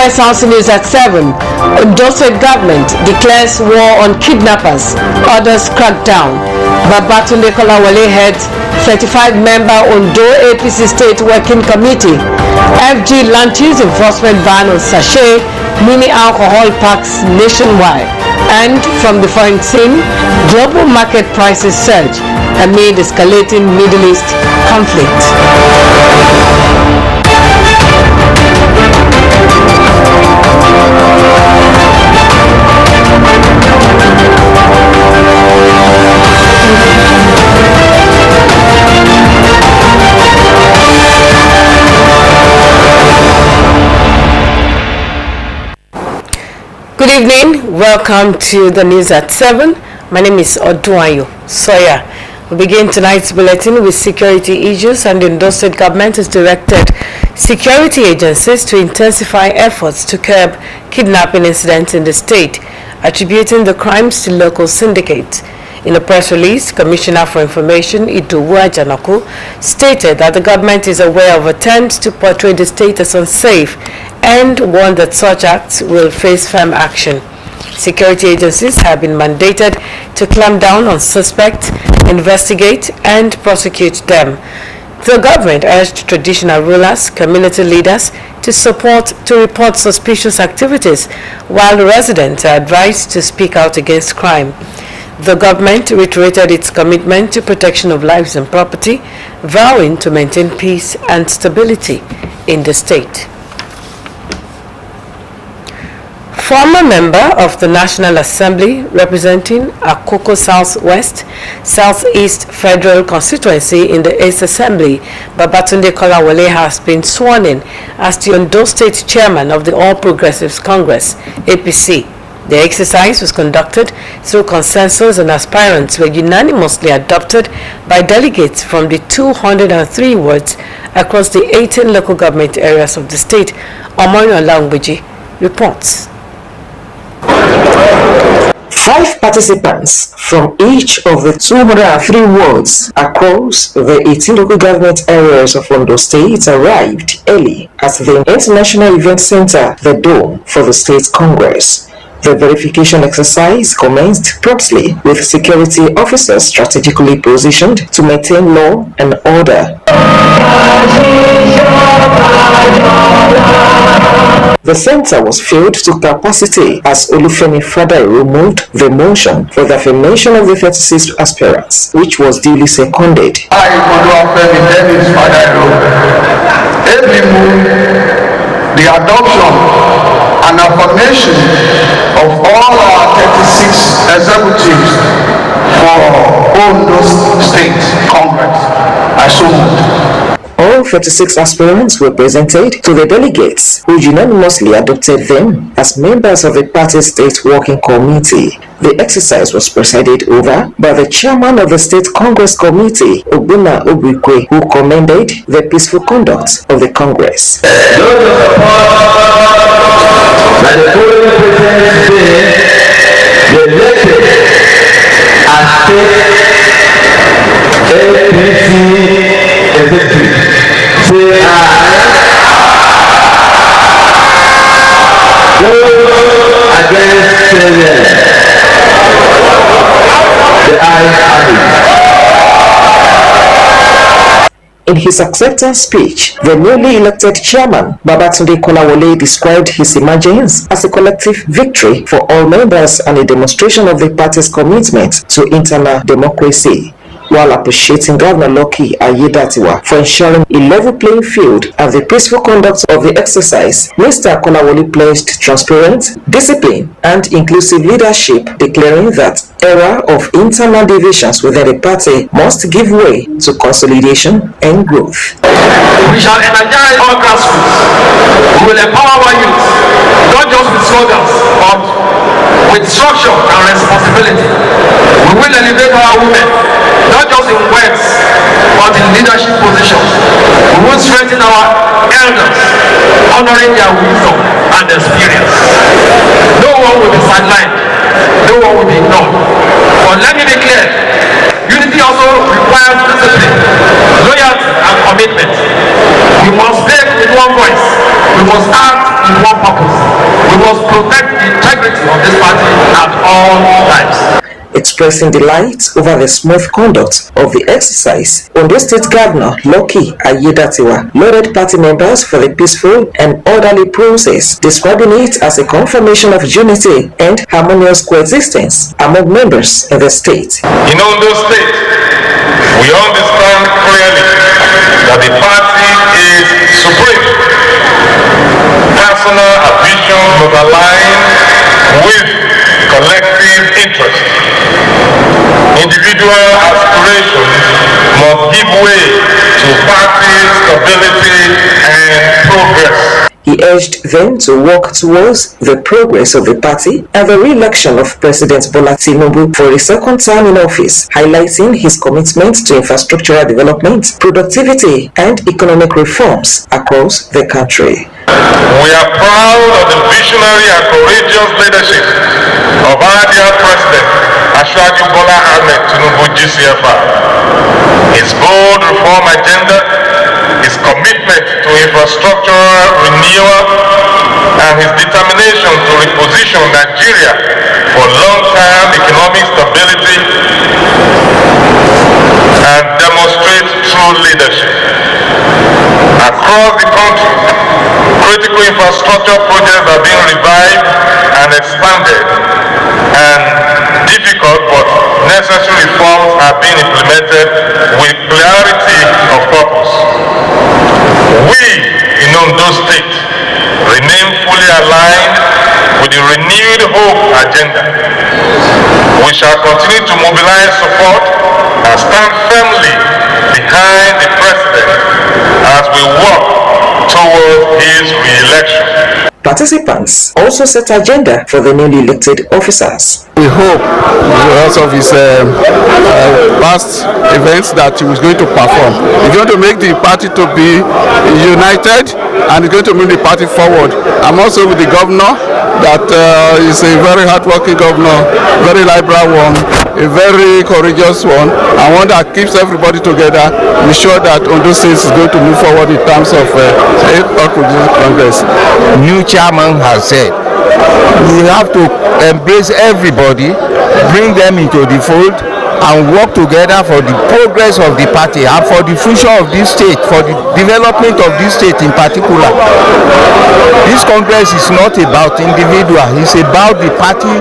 West House News at 7. Ondo State government declares war on kidnappers. Others crack down. Babatunde Kolawole heads 35-member Ondo APC State Working Committee. FG launches enforcement ban on sachet mini alcohol packs nationwide. And from the foreign scene, global market prices surge amid escalating Middle East conflict. Good evening, welcome to the news at 7. My name is Oduayo Sawyer. We begin tonight's bulletin with security issues, and the Ondo State government has directed security agencies to intensify efforts to curb kidnapping incidents in the state, attributing the crimes to local syndicates. In a press release, Commissioner for Information Idowu Ajanaku stated that the government is aware of attempts to portray the state as unsafe and warned that such acts will face firm action. Security agencies have been mandated to clamp down on suspects, investigate, and prosecute them. The government urged traditional rulers, community leaders to report suspicious activities, while residents are advised to speak out against crime. The government reiterated its commitment to protection of lives and property, vowing to maintain peace and stability in the state. Former member of the National Assembly representing Akoko Southeast Federal Constituency in the 8th Assembly, Babatunde Kolawole has been sworn in as the Ondo State Chairman of the All Progressives Congress, APC. The exercise was conducted through consensus, and aspirants were unanimously adopted by delegates from the 203 wards across the 18 local government areas of the state. Omoyo Langbeji reports. 5 participants from each of the 203 wards across the 18 local government areas of Ondo State arrived early at the International Event Center, the Dome, for the State Congress. The verification exercise commenced promptly with security officers strategically positioned to maintain law and order. The center was filled to capacity as Olufemi Fadairo moved the motion for the affirmation of the 36 aspirants, which was duly seconded. I, Olufemi Dennis Fadairo, ably move the adoption and affirmation of all our 36 executives for Ondo State Congress. I so moved. All 36 aspirants were presented to the delegates, who unanimously adopted them as members of the party state working committee. The exercise was presided over by the chairman of the State Congress Committee, Ogbuna Obikwe, who commended the peaceful conduct of the Congress. Those who support that the following president today be elected as state APC executive. Say aye. Those against say yes. The ayes have it. In his acceptance speech, the newly elected chairman, Babatunde Kolawole, described his emergence as a collective victory for all members and a demonstration of the party's commitment to internal democracy. While appreciating Governor Lucky Ayedatiwa for ensuring a level playing field and the peaceful conduct of the exercise, Mr. Kolawole pledged transparent, discipline, and inclusive leadership, declaring that era of internal divisions within the party must give way to consolidation and growth. We shall energize our grassroots. We will empower our youth, not just with slogans, but with structure and responsibility. We will elevate our women, not just in words, but in leadership positions. We will strengthen our elders, honoring their wisdom and experience. No one will be sidelined. No one will be ignored. But let me be clear, unity also requires discipline, loyalty, and commitment. We must speak with one voice. We must act with one purpose. We must protect the integrity of this party at all times. Expressing delight over the smooth conduct of the exercise, Ondo State Governor Lucky Ayedatiwa lauded party members for the peaceful and orderly process, describing it as a confirmation of unity and harmonious coexistence among members in the state. In Ondo State, we understand clearly that the party is supreme. Personal ambitions must align with collective interest. Individual aspirations must give way to party stability and progress. He urged them to work towards the progress of the party and the re-election of President Bola Tinubu for a second term in office, highlighting his commitment to infrastructural development, productivity, and economic reforms across the country. We are proud of the visionary and courageous leadership of our dear President Asiwaju Bola Ahmed Tinubu GCFR. His bold reform agenda, his commitment to infrastructural renewal, and his determination to reposition Nigeria for long-term economic stability and demonstrate true leadership. Across the country, critical infrastructure projects are being revived and expanded, and difficult but necessary reforms are being implemented with clarity of purpose. We in Ondo State remain fully aligned with the renewed hope agenda. We shall continue to mobilize support and stand firmly behind the President as we work towards his re-election. Participants also set agenda for the newly elected officers. We hope, because of his past events, that he was going to perform. He's going to make the party to be united, and he's going to move the party forward. I'm also with the governor, that is a very hard-working governor, very liberal one, a very courageous one, and one that keeps everybody together. We're sure that Ondo State is going to move forward in terms of Congress. New chairman has said we have to embrace everybody, bring them into the fold, and work together for the progress of the party and for the future of this state, for the development of this state in particular. This Congress is not about individual, it's about the party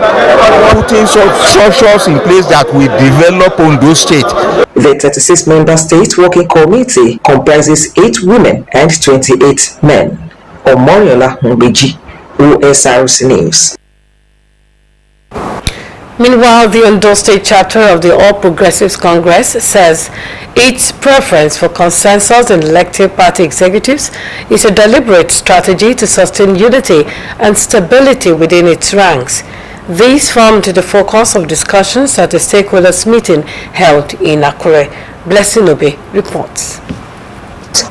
putting structures in place that will develop Ondo State. The 36-member state working committee comprises 8 women and 28 men. Omoriola Mbeji, Osrc News. Meanwhile, the Ondo State chapter of the All Progressives Congress says its preference for consensus in elected party executives is a deliberate strategy to sustain unity and stability within its ranks. These formed the focus of discussions at a stakeholders meeting held in Akure. Blessing Obe reports.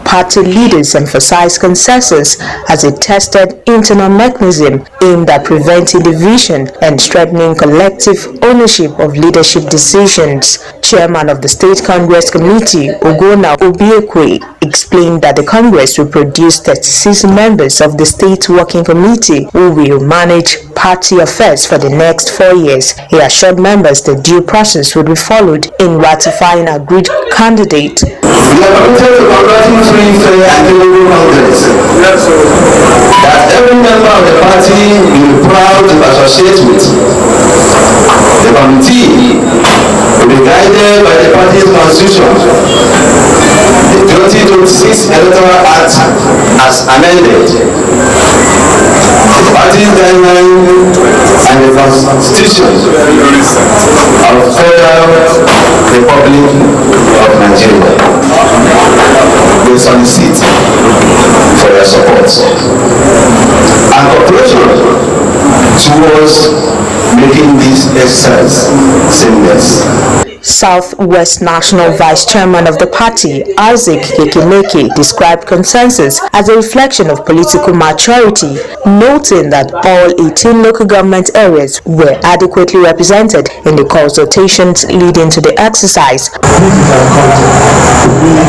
Party leaders emphasize consensus as a tested internal mechanism aimed at preventing division and strengthening collective ownership of leadership decisions. Chairman of the State Congress Committee, Ogona Obiekwe, explained that the Congress will produce 36 members of the State Working Committee who will manage party affairs for the next 4 years. He assured members the due process would be followed in ratifying agreed candidate. We are committed to conducting free, fair, and credible Congress. That every member of the party will be proud to associate with. The committee will be guided by the party's constitution, the 2026 Electoral Act as amended, the party's guidelines, and the constitution of the Federal Republic of Nigeria. We solicit for your support and cooperation towards making this exercise seamless. Southwest National Vice Chairman of the party, Isaac Kekemeke, described consensus as a reflection of political maturity, noting that all 18 local government areas were adequately represented in the consultations leading to the exercise. We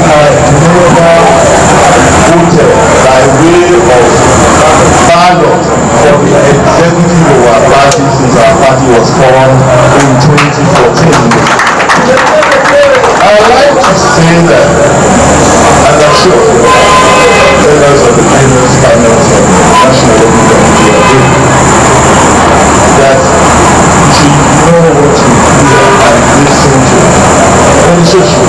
have never voted by way of ballot for the conversation.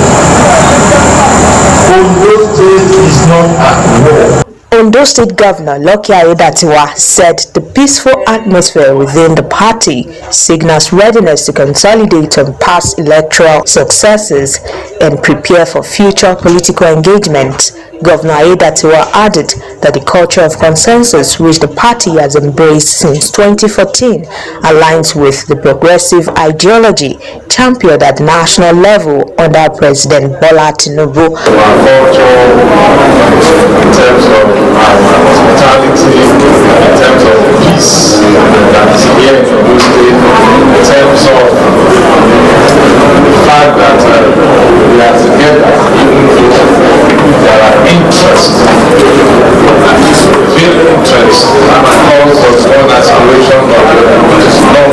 Ondo State is not at war. Ondo State Governor Lucky Aiyedatiwa said the peaceful atmosphere within the party signals readiness to consolidate on past electoral successes and prepare for future political engagement. Governor Aiyedatiwa added that the culture of consensus which the party has embraced since 2014 aligns with the progressive ideology championed at the national level under President Bola Tinubu. Our culture, in terms of hospitality, in terms of peace that is here in Ondo State, in terms of the fact that we are together, even though there are interests, real interests, because of one aspiration which is not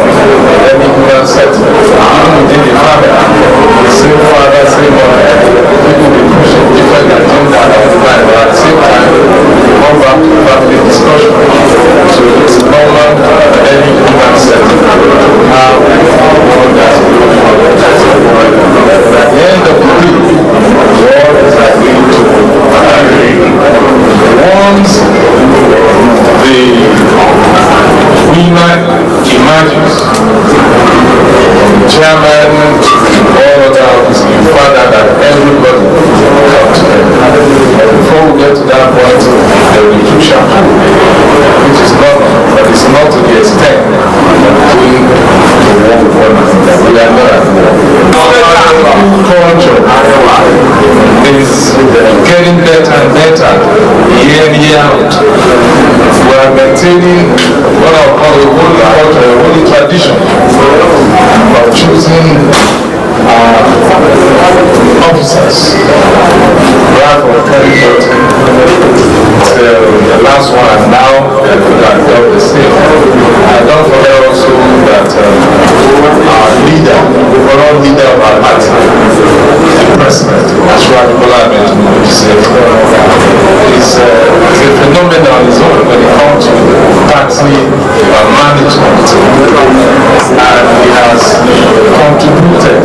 any human settlement. Even within the family, the same father, same mother, people will push a different agenda at the time, but at the same time, we come back to family discussion. So it's normal for any human settlement to have one aspiration. But at the end of the day, what is agreed to once the winner emerges, chairman, all others, you find out that everybody comes together. But before we get to that point, there will be two chapters, which is normal, but it's not to the extent of doing the war with one another. We are not at war. Culture is getting better and better year in, year out. We are maintaining what I call a holy culture, a holy tradition of choosing officers right from 2014 till the last one. Now they could have done the same. And don't forget also that our leader, the overall leader of our party, the president, that's why Bola Tinubu said, is a phenomenon on his own when it comes to party management, and he has contributed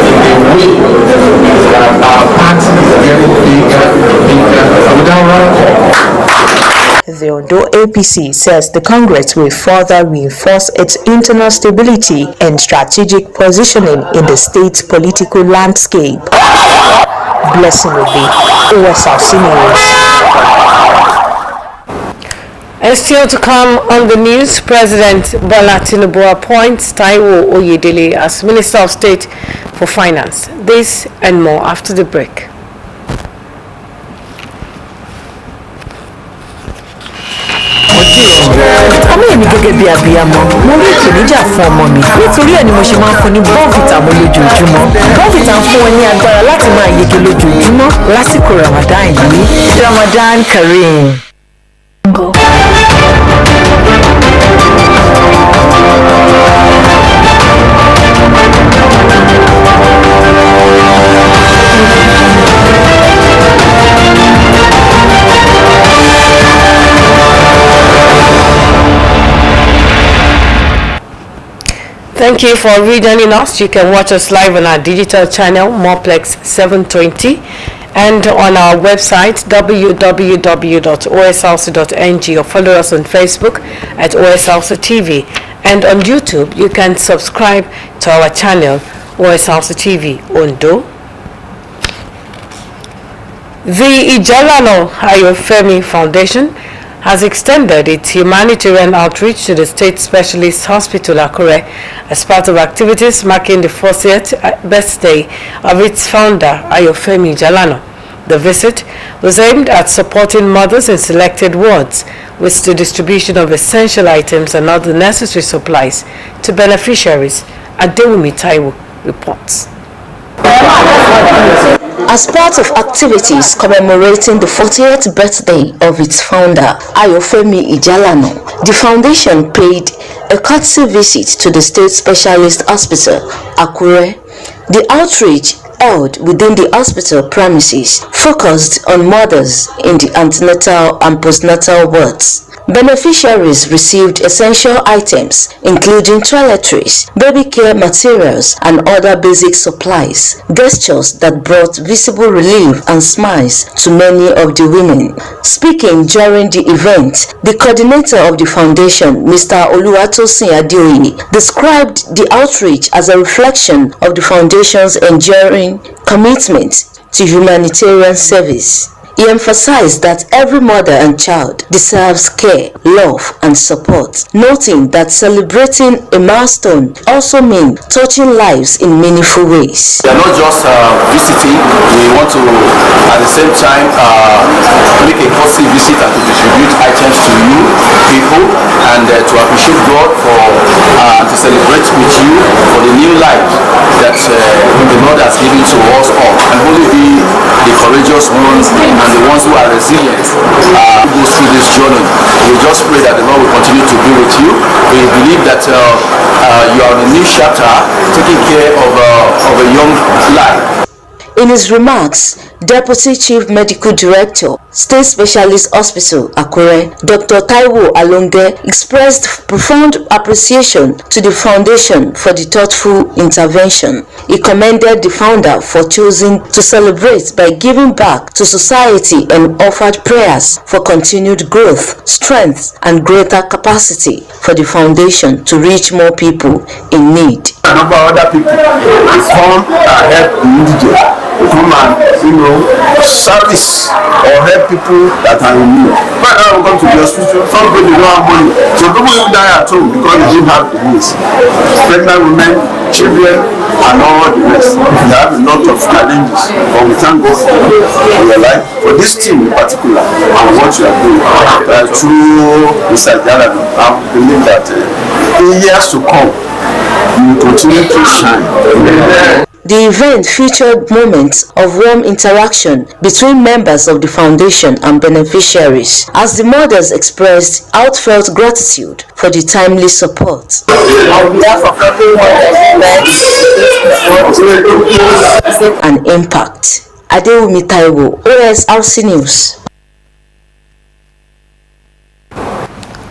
in a way that our party is getting bigger without rancor. The Ondo APC says the Congress will further reinforce its internal stability and strategic positioning in the state's political landscape. Blessing Obi, Osrc News. And still to come on the news, President Bola Tinubu appoints Taiwo Oyedele as Minister of State for Finance. This and more after the break. ọmọ èmi gẹ́gẹ́ bí abiyamọ mo ní ìpèníjà fún ọmọ mi nítorí ẹ̀ ni mo ṣe máa ń fún ní bọ́ǹfìtà mo lójoojúmọ́ bọ́ǹfìtà ń fún wọn ní agbára láti máa yege lójoojúmọ́ lásìkò Ramadan yìí Ramadan Kareem. Thank you for rejoining us. You can watch us live on our digital channel, Morplex 720, and on our website, www.osrc.ng, or follow us on Facebook at Osrc TV. And on YouTube, you can subscribe to our channel, Osrc TV Ondo. The Ijalano Ayofemi Foundation has extended its humanitarian outreach to the State Specialist Hospital Akure as part of activities marking the 40th birthday of its founder, Ayofemi Jalano. The visit was aimed at supporting mothers in selected wards with the distribution of essential items and other necessary supplies to beneficiaries. Adewumi Taiwo reports. As part of activities commemorating the 40th birthday of its founder, Ayofemi Ijalano, the foundation paid a courtesy visit to the State Specialist Hospital, Akure, The outreach held within the hospital premises focused on mothers in the antenatal and postnatal wards. Beneficiaries received essential items including toiletries, baby care materials, and other basic supplies, gestures that brought visible relief and smiles to many of the women. Speaking during the event, the coordinator of the foundation, Mr. Oluwatosin Adeoye, described the outreach as a reflection of the foundation's enduring commitment to humanitarian service. He emphasized that every mother and child deserves care, love, and support, noting that celebrating a milestone also means touching lives in meaningful ways. We are not just visiting, we want to at the same time make a courtesy visit and to distribute items to you people and to appreciate God for to celebrate with you for the new life that the Lord has given to us all, and only be the courageous ones and the ones who are resilient who go through this journey. We just pray that the Lord will continue to be with you. We believe that you are in a new chapter taking care of a young life. In his remarks, Deputy Chief Medical Director, State Specialist Hospital, Akure, Dr. Taiwo Alonge, expressed profound appreciation to the foundation for the thoughtful intervention. He commended the founder for choosing to celebrate by giving back to society and offered prayers for continued growth, strength, and greater capacity for the foundation to reach more people in need. A number of other people come and help the indigent, come and service or help people that are in need. Right now we come to the hospital, some people don't have money, so people will die at home because they didn't have the means. Pregnant women, children, and all the rest. They have a lot of challenges, but we thank God for your life, for this team in particular, and what you are doing. Through Mr. Jalani, I believe that in years to come, you continue to shine. The event featured moments of warm interaction between members of the foundation and beneficiaries, as the mothers expressed heartfelt gratitude for the timely support. On behalf of everyone, an impact. Adewumi Taiwo, Osrc News.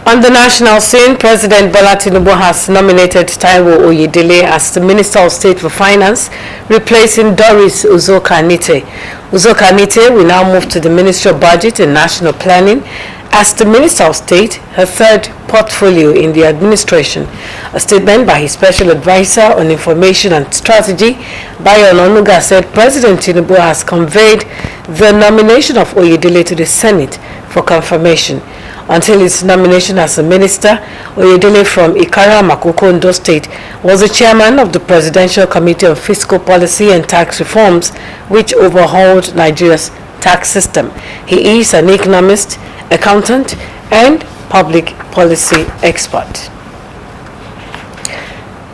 On the national scene, President Bola Tinubu has nominated Taiwo Oyedele as the Minister of State for Finance, replacing Doris Uzoka-Nite. Uzoka-Nite will now move to the Ministry of Budget and National Planning as the Minister of State, her third portfolio in the administration. A statement by his Special Advisor on Information and Strategy, Bayo Ononuga, said President Tinubu has conveyed the nomination of Oyedele to the Senate for confirmation. Until his nomination as a minister, Oyedele from Ikara Makoko, Ondo State, was the chairman of the Presidential Committee on Fiscal Policy and Tax Reforms, which overhauled Nigeria's tax system. He is an economist, accountant, and public policy expert.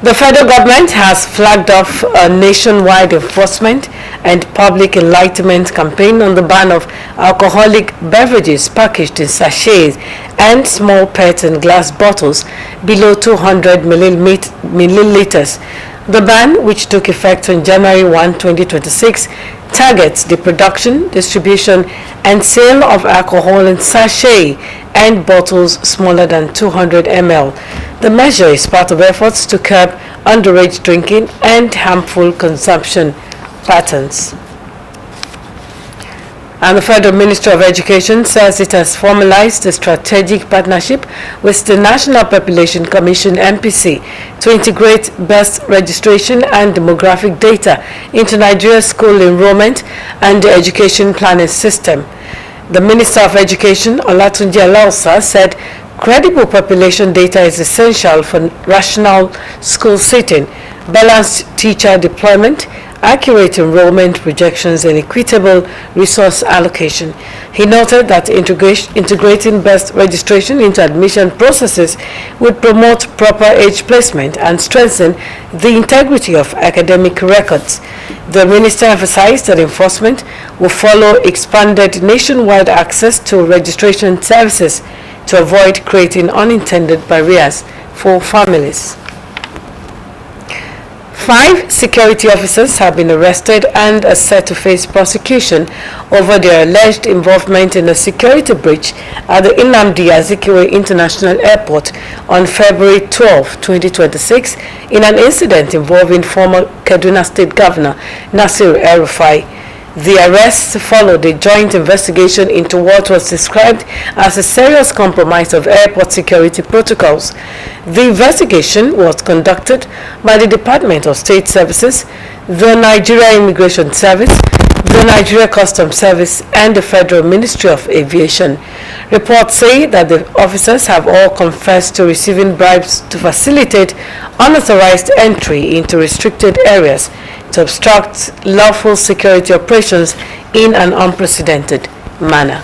The federal government has flagged off a nationwide enforcement and public enlightenment campaign on the ban of alcoholic beverages packaged in sachets and small PET and glass bottles below 200 milliliters. The ban, which took effect on January 1, 2026, targets the production, distribution, and sale of alcohol in sachet and bottles smaller than 200 ml. The measure is part of efforts to curb underage drinking and harmful consumption patterns. And the Federal Ministry of Education says it has formalized a strategic partnership with the National Population Commission (NPC) to integrate birth registration and demographic data into Nigeria's school enrollment and the education planning system. The Minister of Education, Olatunji Alausa, said credible population data is essential for rational school setting, balanced teacher deployment, accurate enrollment projections, and equitable resource allocation. He noted that integrating birth registration into admission processes would promote proper age placement and strengthen the integrity of academic records. The minister emphasized that enforcement will follow expanded nationwide access to registration services to avoid creating unintended barriers for families. 5 security officers have been arrested and are set to face prosecution over their alleged involvement in a security breach at the Nnamdi Azikiwe International Airport on February 12, 2026 in an incident involving former Kaduna State Governor Nasir El-Rufai. The arrests followed a joint investigation into what was described as a serious compromise of airport security protocols. The investigation was conducted by the Department of State Services, the Nigeria Immigration Service, the Nigeria Customs Service, and the Federal Ministry of Aviation. Reports say that the officers have all confessed to receiving bribes to facilitate unauthorized entry into restricted areas to obstruct lawful security operations in an unprecedented manner.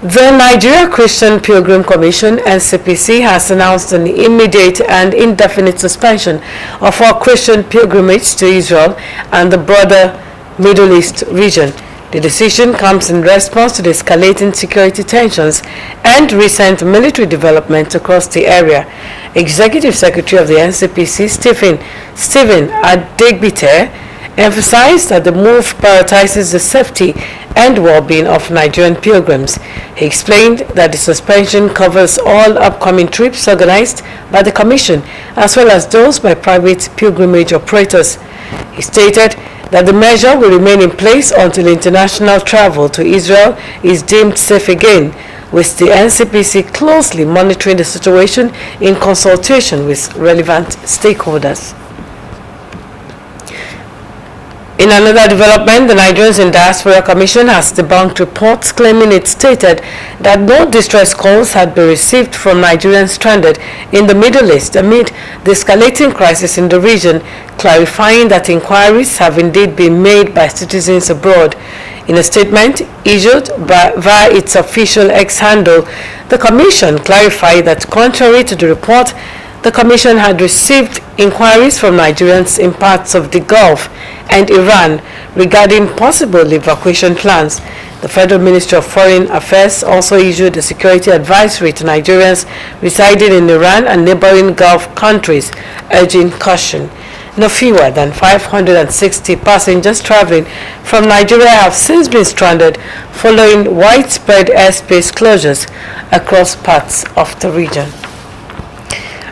The Nigeria Christian Pilgrim Commission (NCPC) has announced an immediate and indefinite suspension of all Christian pilgrimage to Israel and the broader Middle East region. The decision comes in response to the escalating security tensions and recent military developments across the area. Executive Secretary of the NCPC, Stephen Adegbite, emphasized that the move prioritizes the safety and well-being of Nigerian pilgrims. He explained that the suspension covers all upcoming trips organized by the Commission as well as those by private pilgrimage operators. He stated that the measure will remain in place until international travel to Israel is deemed safe again, with the NCPC closely monitoring the situation in consultation with relevant stakeholders. In another development, the Nigerians in Diaspora Commission has debunked reports claiming it stated that no distress calls had been received from Nigerians stranded in the Middle East amid the escalating crisis in the region, clarifying that inquiries have indeed been made by citizens abroad. In a statement issued via its official X handle, the Commission clarified that contrary to the report, the Commission had received inquiries from Nigerians in parts of the Gulf and Iran regarding possible evacuation plans. The Federal Ministry of Foreign Affairs also issued a security advisory to Nigerians residing in Iran and neighboring Gulf countries, urging caution. No fewer than 560 passengers traveling from Nigeria have since been stranded following widespread airspace closures across parts of the region.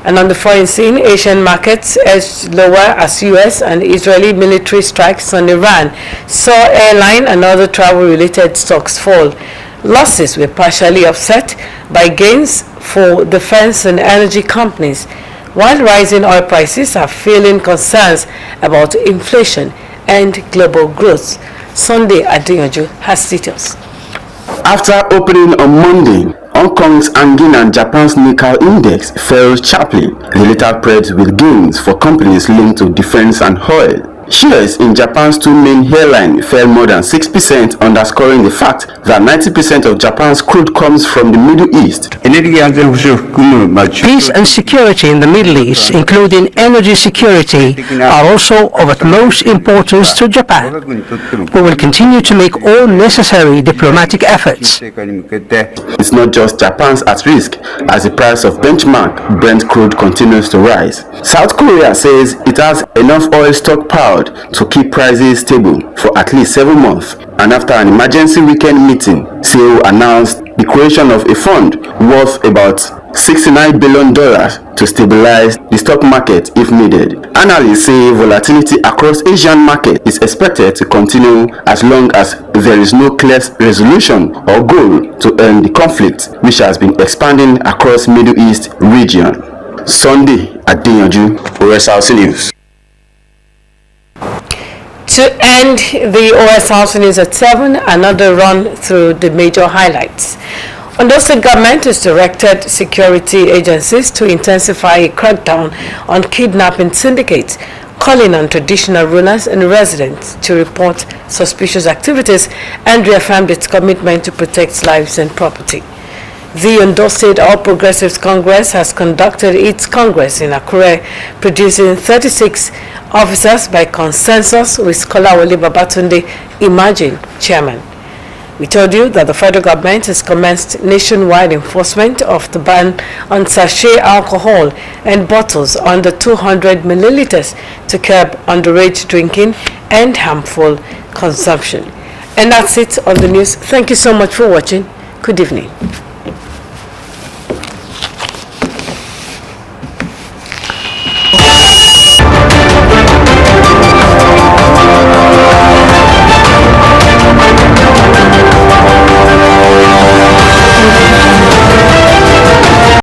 And on the foreign scene, Asian markets edged lower as U.S. and Israeli military strikes on Iran saw airline and other travel-related stocks fall. Losses were partially offset by gains for defense and energy companies, while rising oil prices are fueling concerns about inflation and global growth. Sunday Adeyanju has details. After opening on Monday, Hong Kong's Hang and Japan's Nikkei index fell sharply. The latter paired with gains for companies linked to defense and oil. Shares in Japan's two main airlines fell more than 6%, underscoring the fact that 90% of Japan's crude comes from the Middle East. Peace and security in the Middle East, including energy security, are also of utmost importance to Japan. We will continue to make all necessary diplomatic efforts. It's not just Japan's at risk, as the price of benchmark Brent crude continues to rise. South Korea says it has enough oil stockpiled to keep prices stable for at least 7 months, and after an emergency weekend meeting, Seoul announced the creation of a fund worth about $69 billion to stabilize the stock market if needed. Analysts say volatility across Asian markets is expected to continue as long as there is no clear resolution or goal to end the conflict, which has been expanding across Middle East region. Sunday Adeyanju, Osrc News. To end the Osrc News at 7, another run through the major highlights. Ondo State government has directed security agencies to intensify a crackdown on kidnapping syndicates, calling on traditional rulers and residents to report suspicious activities and reaffirmed its commitment to protect lives and property. The Ondo State All Progressives Congress has conducted its Congress in Akure, producing 36 officers by consensus with Kolawole Babatunde Imagine chairman. We told you that the federal government has commenced nationwide enforcement of the ban on sachet alcohol and bottles under 200 milliliters to curb underage drinking and harmful consumption. And that's it on the news. Thank you so much for watching. Good evening.